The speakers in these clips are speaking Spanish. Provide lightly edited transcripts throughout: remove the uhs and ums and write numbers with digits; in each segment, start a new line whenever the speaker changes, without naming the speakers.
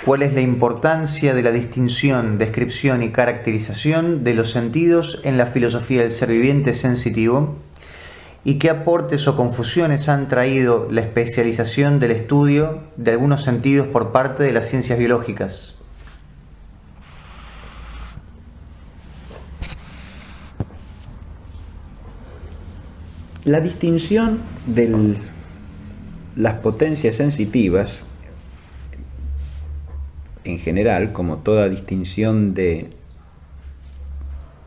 ¿Cuál es la importancia de la distinción, descripción y caracterización de los sentidos en la filosofía del ser viviente sensitivo? ¿Y qué aportes o confusiones han traído la especialización del estudio de algunos sentidos por parte de las ciencias biológicas?
La distinción de las potencias sensitivas, en general, como toda distinción de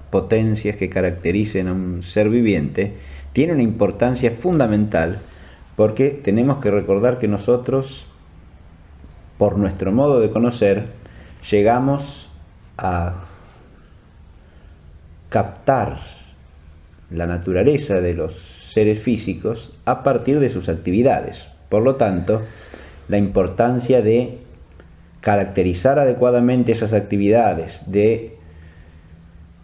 potencias que caractericen a un ser viviente, tiene una importancia fundamental, porque tenemos que recordar que nosotros, por nuestro modo de conocer, llegamos a captar la naturaleza de los seres físicos a partir de sus actividades. Por lo tanto, la importancia de caracterizar adecuadamente esas actividades, de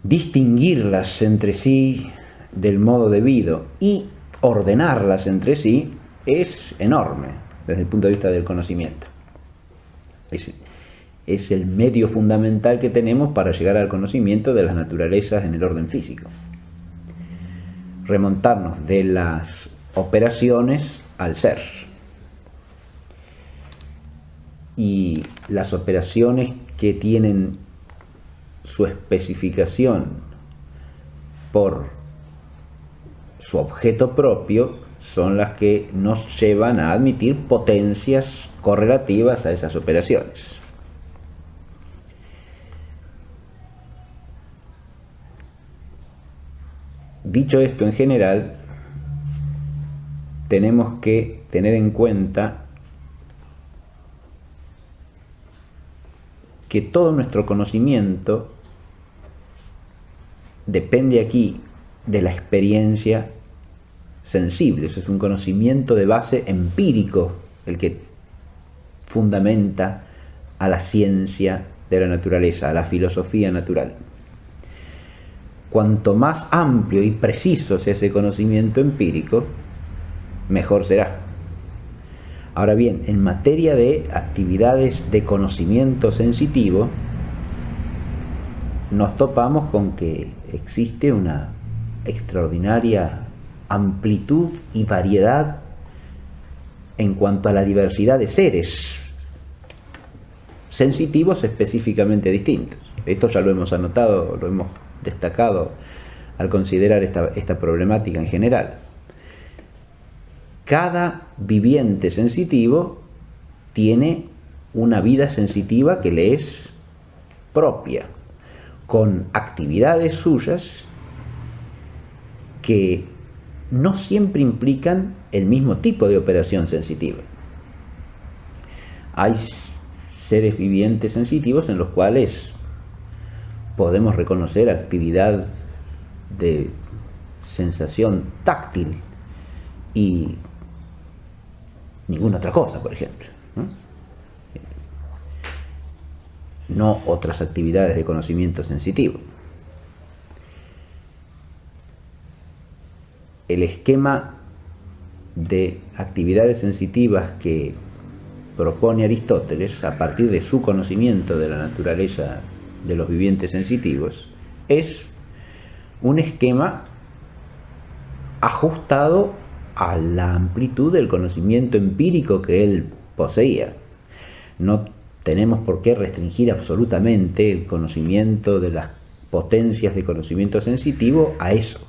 distinguirlas entre sí del modo debido y ordenarlas entre sí, es enorme desde el punto de vista del conocimiento. Es el medio fundamental que tenemos para llegar al conocimiento de las naturalezas en el orden físico. Remontarnos de las operaciones al ser. Y las operaciones que tienen su especificación por su objeto propio son las que nos llevan a admitir potencias correlativas a esas operaciones. Dicho esto, en general, tenemos que tener en cuenta que todo nuestro conocimiento depende aquí de la experiencia sensible. Eso es un conocimiento de base empírico, el que fundamenta a la ciencia de la naturaleza, a la filosofía natural. Cuanto más amplio y preciso sea ese conocimiento empírico, mejor será. Ahora bien, en materia de actividades de conocimiento sensitivo, nos topamos con que existe una extraordinaria amplitud y variedad en cuanto a la diversidad de seres sensitivos específicamente distintos. Esto ya lo hemos anotado, lo hemos destacado al considerar esta problemática en general. Cada viviente sensitivo tiene una vida sensitiva que le es propia, con actividades suyas que no siempre implican el mismo tipo de operación sensitiva. Hay seres vivientes sensitivos en los cuales podemos reconocer actividad de sensación táctil y ninguna otra cosa, por ejemplo, no otras actividades de conocimiento sensitivo. El esquema de actividades sensitivas que propone Aristóteles a partir de su conocimiento de la naturaleza de los vivientes sensitivos es un esquema ajustado a la amplitud del conocimiento empírico que él poseía. No tenemos por qué restringir absolutamente el conocimiento de las potencias de conocimiento sensitivo a eso.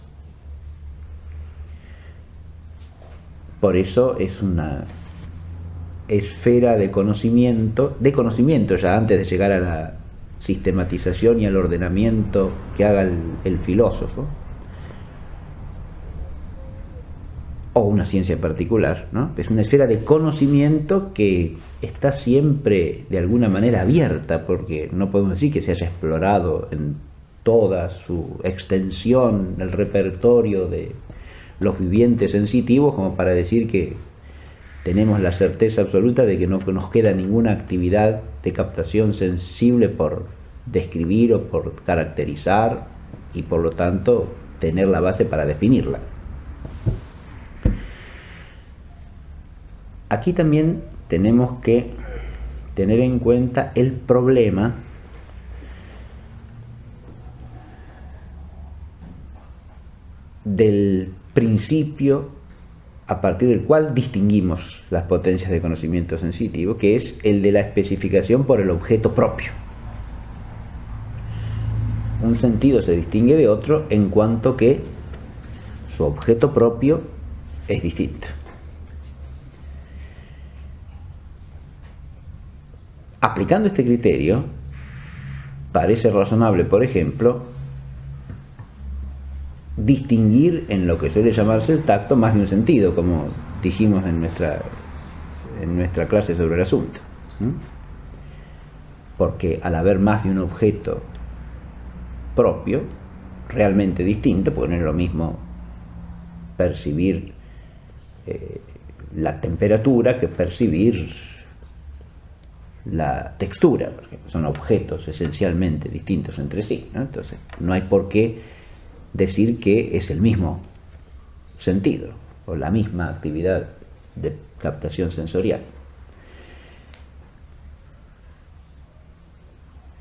Por eso es una esfera de conocimiento ya antes de llegar a la sistematización y al ordenamiento que haga el filósofo, o una ciencia particular, ¿no? Es una esfera de conocimiento que está siempre de alguna manera abierta, porque no podemos decir que se haya explorado en toda su extensión el repertorio de los vivientes sensitivos como para decir que tenemos la certeza absoluta de que no nos queda ninguna actividad de captación sensible por describir o por caracterizar y por lo tanto tener la base para definirla. Aquí también tenemos que tener en cuenta el problema del principio a partir del cual distinguimos las potencias de conocimiento sensitivo, que es el de la especificación por el objeto propio. Un sentido se distingue de otro en cuanto que su objeto propio es distinto. Aplicando este criterio, parece razonable, por ejemplo, distinguir en lo que suele llamarse el tacto más de un sentido, como dijimos en nuestra clase sobre el asunto. Porque al haber más de un objeto propio, realmente distinto, porque no es lo mismo percibir la temperatura que percibir la textura, porque son objetos esencialmente distintos entre sí, ¿no? Entonces no hay por qué decir que es el mismo sentido o la misma actividad de captación sensorial.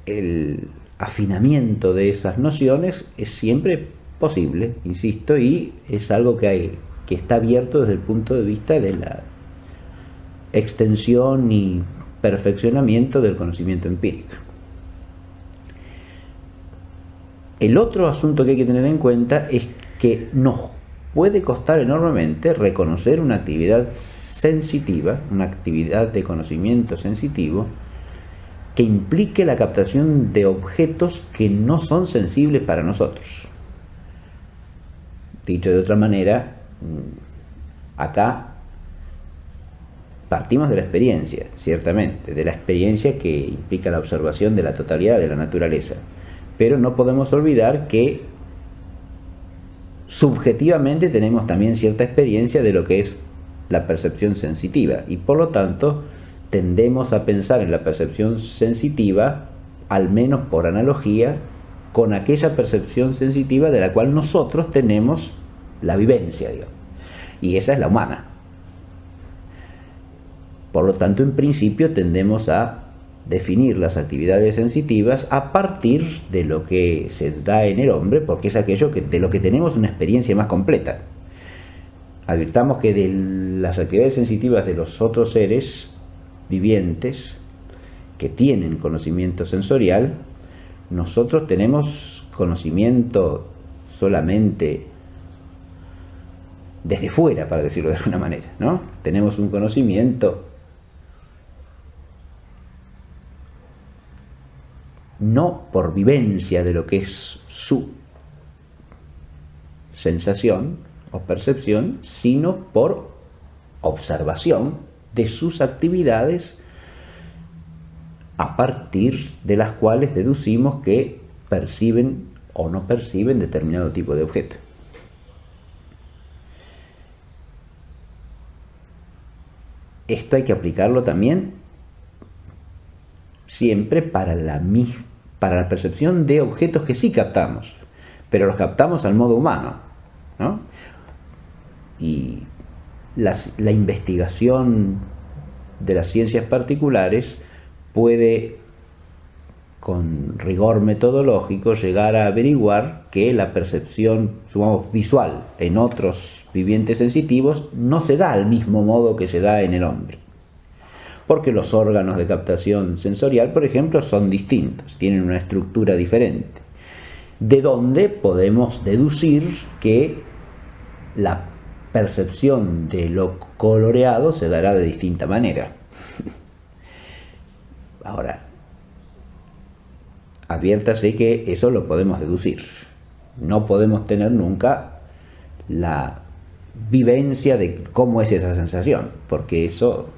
El afinamiento de esas nociones es siempre posible, insisto, y es algo que está abierto desde el punto de vista de la extensión y perfeccionamiento del conocimiento empírico. El otro asunto que hay que tener en cuenta es que nos puede costar enormemente reconocer una actividad sensitiva, una actividad de conocimiento sensitivo, que implique la captación de objetos que no son sensibles para nosotros. Dicho de otra manera, acá partimos de la experiencia, ciertamente, de la experiencia que implica la observación de la totalidad de la naturaleza. Pero no podemos olvidar que subjetivamente tenemos también cierta experiencia de lo que es la percepción sensitiva y por lo tanto tendemos a pensar en la percepción sensitiva, al menos por analogía, con aquella percepción sensitiva de la cual nosotros tenemos la vivencia, digamos, y esa es la humana. Por lo tanto, en principio tendemos a definir las actividades sensitivas a partir de lo que se da en el hombre, porque es aquello de lo que tenemos una experiencia más completa. Advirtamos que de las actividades sensitivas de los otros seres vivientes que tienen conocimiento sensorial, nosotros tenemos conocimiento solamente desde fuera, para decirlo de alguna manera, ¿no? Tenemos un conocimiento no por vivencia de lo que es su sensación o percepción, sino por observación de sus actividades a partir de las cuales deducimos que perciben o no perciben determinado tipo de objeto. Esto hay que aplicarlo también siempre para la percepción de objetos que sí captamos, pero los captamos al modo humano, ¿no? Y la investigación de las ciencias particulares puede, con rigor metodológico, llegar a averiguar que la percepción, supongamos, visual en otros vivientes sensitivos no se da al mismo modo que se da en el hombre. Porque los órganos de captación sensorial, por ejemplo, son distintos, tienen una estructura diferente, de donde podemos deducir que la percepción de lo coloreado se dará de distinta manera. Ahora, adviértase que eso lo podemos deducir. No podemos tener nunca la vivencia de cómo es esa sensación, porque eso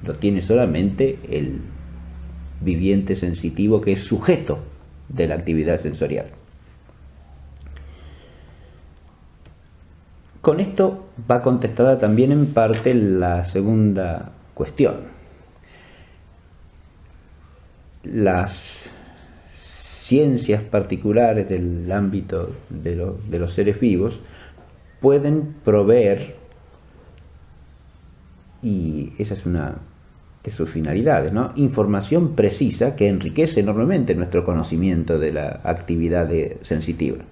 lo tiene solamente el viviente sensitivo que es sujeto de la actividad sensorial. Con esto va contestada también en parte la segunda cuestión. Las ciencias particulares del ámbito de los seres vivos pueden proveer, y esa es una de sus finalidades, ¿no? Información precisa que enriquece enormemente nuestro conocimiento de la actividad sensitiva.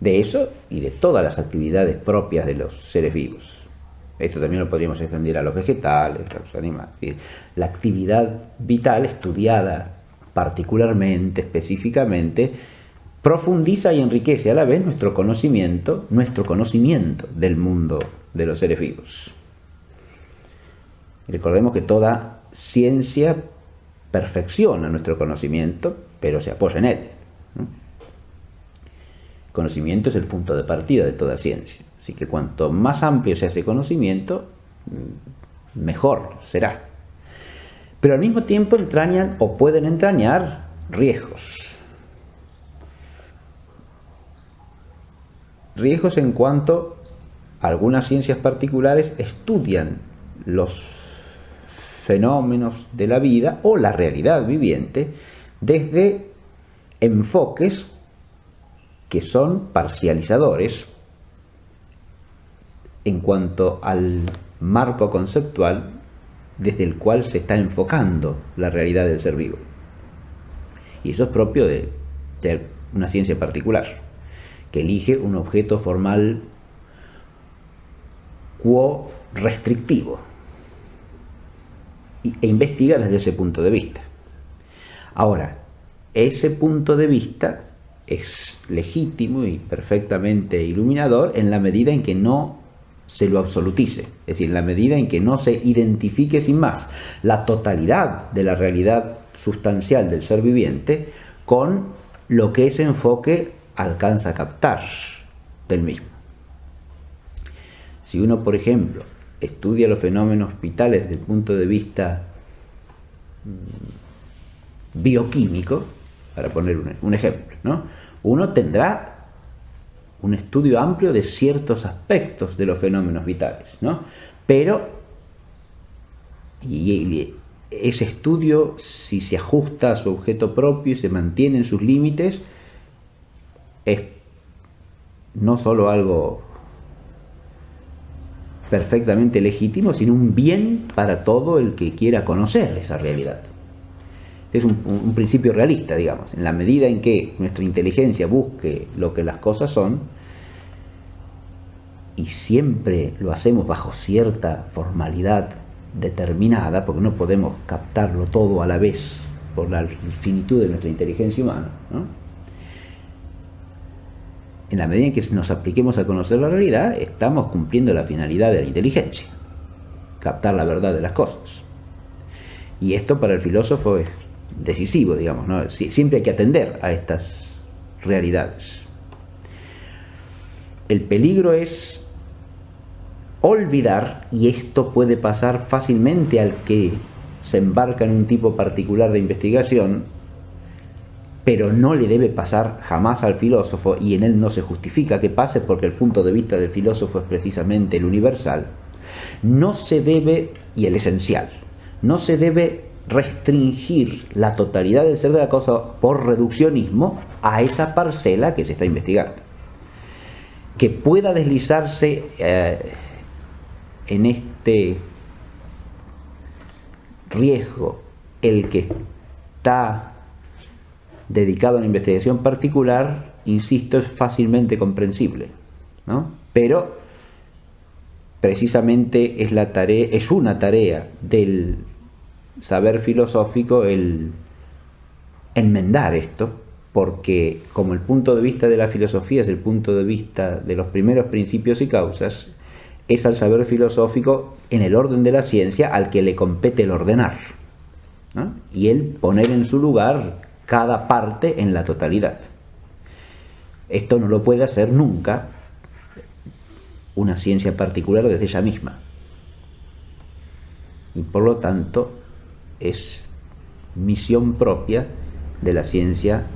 De eso y de todas las actividades propias de los seres vivos. Esto también lo podríamos extender a los vegetales, a los animales. La actividad vital estudiada particularmente, específicamente, profundiza y enriquece a la vez nuestro conocimiento del mundo de los seres vivos. Recordemos que toda ciencia perfecciona nuestro conocimiento, pero se apoya en él, ¿no? El conocimiento es el punto de partida de toda ciencia. Así que cuanto más amplio sea ese conocimiento, mejor será. Pero al mismo tiempo entrañan o pueden entrañar riesgos. Riesgos en cuanto algunas ciencias particulares estudian los fenómenos de la vida o la realidad viviente desde enfoques que son parcializadores en cuanto al marco conceptual desde el cual se está enfocando la realidad del ser vivo. Y eso es propio de una ciencia particular, que elige un objeto formal quo restrictivo e investiga desde ese punto de vista. Ahora, ese punto de vista es legítimo y perfectamente iluminador en la medida en que no se lo absolutice, es decir, en la medida en que no se identifique sin más la totalidad de la realidad sustancial del ser viviente con lo que ese enfoque alcanza a captar del mismo. Si uno, por ejemplo, estudia los fenómenos vitales desde el punto de vista bioquímico, para poner un ejemplo, ¿no? Uno tendrá un estudio amplio de ciertos aspectos de los fenómenos vitales, ¿no? Pero y ese estudio, si se ajusta a su objeto propio y se mantiene en sus límites, es no solo algo perfectamente legítimo, sino un bien para todo el que quiera conocer esa realidad. Es un principio realista, digamos. En la medida en que nuestra inteligencia busque lo que las cosas son, y siempre lo hacemos bajo cierta formalidad determinada, porque no podemos captarlo todo a la vez por la infinitud de nuestra inteligencia humana, ¿no? En la medida en que nos apliquemos a conocer la realidad, estamos cumpliendo la finalidad de la inteligencia, captar la verdad de las cosas. Y esto para el filósofo es decisivo, digamos, ¿no? Siempre hay que atender a estas realidades. El peligro es olvidar, y esto puede pasar fácilmente al que se embarca en un tipo particular de investigación, pero no le debe pasar jamás al filósofo, y en él no se justifica que pase porque el punto de vista del filósofo es precisamente el universal. No se debe, y el esencial, no se debe restringir la totalidad del ser de la cosa por reduccionismo a esa parcela que se está investigando. Que pueda deslizarse en este riesgo el que está dedicado a una investigación particular, insisto, es fácilmente comprensible, ¿no? Pero precisamente es una tarea del saber filosófico el enmendar esto, porque como el punto de vista de la filosofía es el punto de vista de los primeros principios y causas, es al saber filosófico en el orden de la ciencia al que le compete el ordenar, ¿no? Y el poner en su lugar cada parte en la totalidad. Esto no lo puede hacer nunca una ciencia particular desde ella misma. Y por lo tanto es misión propia de la ciencia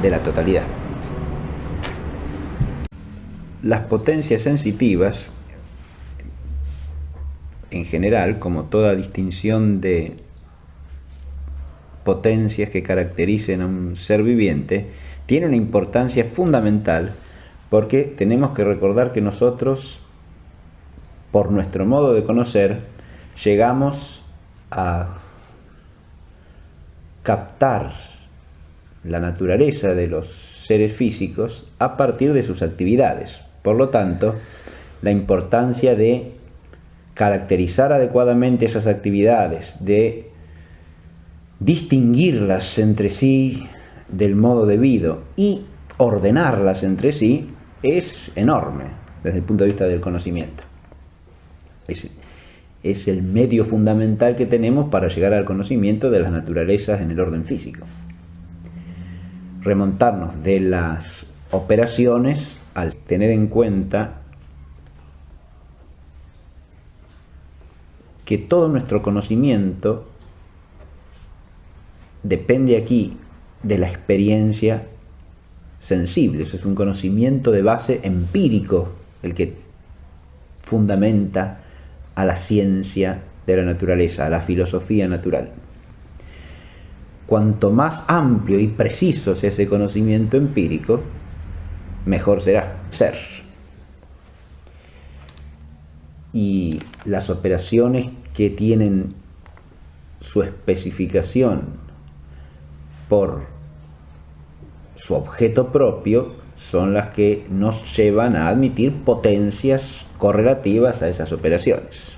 de la totalidad. Las potencias sensitivas, en general, como toda distinción de potencias que caractericen a un ser viviente, tiene una importancia fundamental, porque tenemos que recordar que nosotros, por nuestro modo de conocer, llegamos a captar la naturaleza de los seres físicos a partir de sus actividades. Por lo tanto, la importancia de caracterizar adecuadamente esas actividades, de distinguirlas entre sí del modo debido y ordenarlas entre sí, es enorme desde el punto de vista del conocimiento. Es el medio fundamental que tenemos para llegar al conocimiento de las naturalezas en el orden físico. Remontarnos de las operaciones al tener en cuenta que todo nuestro conocimiento depende aquí de la experiencia sensible. Eso es un conocimiento de base empírico, el que fundamenta a la ciencia de la naturaleza, a la filosofía natural. Cuanto más amplio y preciso sea ese conocimiento empírico, mejor será ser. Y las operaciones que tienen su especificación por su objeto propio son las que nos llevan a admitir potencias correlativas a esas operaciones.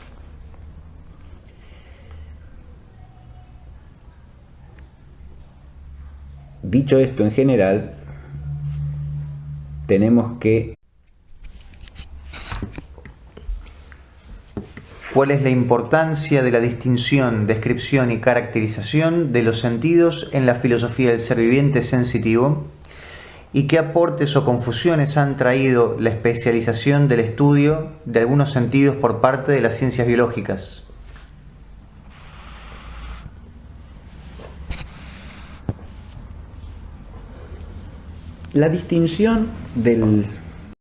Dicho esto en general, tenemos que...
¿Cuál es la importancia de la distinción, descripción y caracterización de los sentidos en la filosofía del ser viviente sensitivo? ¿Y qué aportes o confusiones han traído la especialización del estudio de algunos sentidos por parte de las ciencias biológicas?
La distinción del